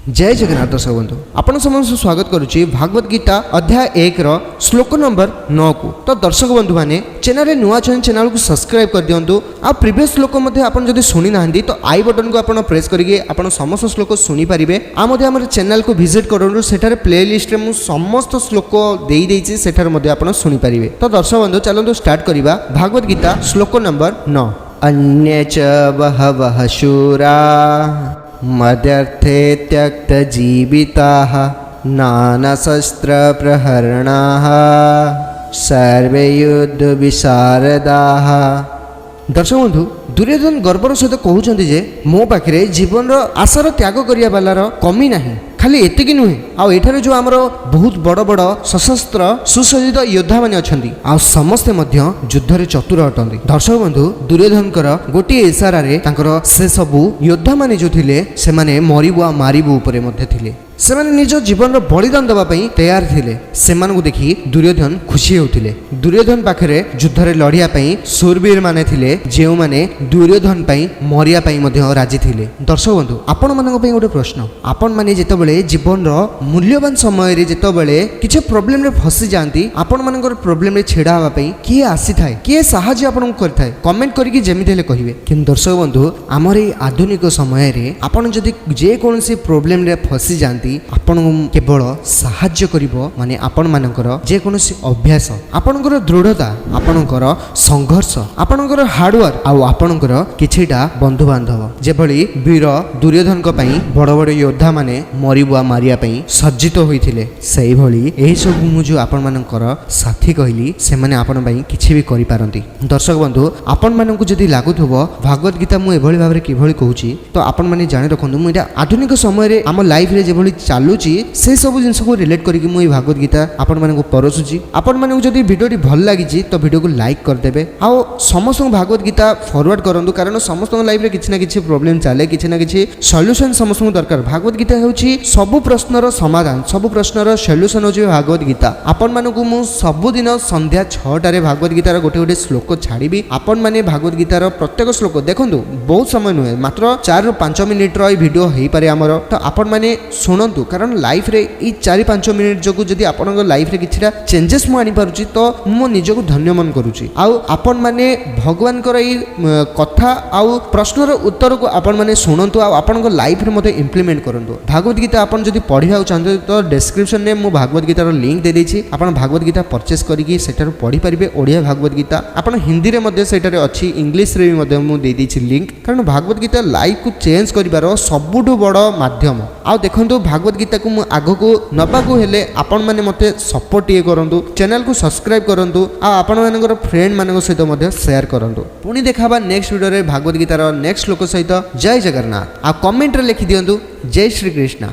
जय जगन्नाथ दर्शक बंधु आपण समस्त स्वागत करुच्ची भागवत गीता अध्याय 1 श्लोक नंबर 9 को। तो दर्शक बंधु माने चैनल रे नुआ चैनल को सब्सक्राइब कर दियंतु। आ प्रीवियस श्लोक मध्ये आपण जदि सुनी नाहंदी तो आई बटन को आपण प्रेस करिके आपण समस्त श्लोक सुनी परिबे। आ मध्ये हमर चैनल को विजिट करंतु, सेठारे प्लेलिस्ट रे मु समस्त श्लोक देई देइछि, सेठारे मध्ये आपण सुनी परिबे। तो दर्शक बंधु चलंतु स्टार्ट करिबा भागवत गीता श्लोक नंबर 9। अन्ये च बहवः शूरा मदर्थे त्यक्तजीविताः नानाशस्त्रप्रहरणाः सर्वे युद्धविशारदाः। दर्शक बंधु दुर्योधन गर्वर सहित कहते जे मो पाखे जीवन आशार त्याग करिया बालार कमी नाही, खाली एतिकी नुहे आठार जो आमर बहुत बड़ बड़ सशस्त्र सुसज्जित योद्धा माने अछंती आ समस्ते मध्य युद्ध रे चतुर अटंती। दर्शक बंधु दुर्योधनकर गोटे इशारा रे तांकर से सबु योद्धा माने जो थिले से माने मरिबु आ मारिबु उपरे मध्य थिले, से माने निज जीवन बलिदान दबा पई तैयार थिले। सेमानकु देखि दुर्योधन खुशी होउथिले। दुर्योधन पाखरे युद्ध रे लढिया पई शूरवीर माने थिले, जेउ माने दुर्योधन पई मरिया पई मध्य राजी थिले। दर्शक बंधु आपण मानक पई गोटे प्रश्न, आपण माने जेतबेले जीवन मूल्यवान समय रे जेतबेले किछ प्रॉब्लम रे फसी जांती, आपण मानकर प्रॉब्लम रे छेड़ा हवा पई किए आसी थाए, किए सहाय्य आपण करथाय, कमेंट करिकि जेमिति हेले कहिवे। किंतु दर्शक बंधु आमर ए आधुनिक समय रे आपण जदि जे कोनसी प्रॉब्लम रे फसी जांती, आपण केवल सहाय्य करिवो माने आपण मानकर जे कोनसी अभ्यास, आपणकर दृढ़ता, आपणकर संघर्ष, आपणकर हार्डवर्क आ आपणकर किछिटा बंधु बांधव जेभली वीर दुर्योधन को पई बड़ बड़ योद्धा माने मरिबुआ मारिया पई सज्जित होइथिले, सेही भली एही सब मु जो आपण मानकर साथी कहली से माने आपण पई किछि भी करि पारंती। दर्शक बंधु आपण मानकु जदि लागुथबो भागवत गीता मु एभली भाबरे किभली कहूची तो आपण माने जानि रखंतु मु एटा आधुनिक समय रे हम लाइफ रे जेभली चालुची से सब जिनस को रिलेट करिकि मु भागवत गीता आपण मानकु परसुची। आपण मानकु जदि वीडियोटी भल लागिची तो वीडियो को लाइक कर देबे आ समस्त भागवत गीता फॉरवर्ड करंतु, कारण समस्त लाइफ रे किछि ना किछि प्रॉब्लम चाले, किछि ना किछि सॉल्यूशन समस्त दरकार। भागवत गीता हेउची सब प्रश्नर समाधान, सब प्रश्नर सॉल्यूशन होची भागवत गीता। आपण मानकु मु सब दिन संध्या 6 रे भागवत गीतार गोटे गोटे श्लोक छाड़ीबी। आपण माने भागवत गीतार प्रत्येक श्लोक देखंतु, बहुत समय नुहे, मात्र 4 ରୁ 5 मिनिट रो वीडियो हेई पारे हमर। तो आपण माने सुनंतु, कारण लाइफ रे ई 4-5 मिनिट जको जदि आपनक लाइफ रे किछिटा चेंजेस मु आनी पारुची तो मु निजको धन्य मन करूची। आउ आपण माने भगवान कर ई कथा आउ प्रश्नर उत्तर को आपण माने सुनंतु आ आपनक लाइफ रे मते इंप्लीमेंट करंतु। भागवत गीता आपण जदि पढिबा चाहते तो डिस्क्रिप्शन में मु भागवत गीतार लिंक दे देछि, आपण भागवत गीता परचेस करिकि सेटार पढि परिबे। ओडिया भागवत गीता आपण हिंदी रे मध्ये सेटारे अछि, इंग्लिश रे मध्ये मु दे देछि लिंक, कारण भागवत गीता लाइफ को चेंज करिवार सबुठु बड़ माध्यम। आ देखंतु भागवत गीता को मु आगो को नबाकू हेले आपण माने मते सपोर्ट ये करंतु, चैनल को सब्सक्राइब करंतु आ आपण मानकर फ्रेंड मानक सहित मते शेयर करंतु। पुनी देखाबा नेक्स्ट वीडियो रे भागवत गीतार नेक्स्ट श्लोक सहित। जय जगन्नाथ। आ कमेंट रे लिखि दियंतु जय श्री कृष्ण।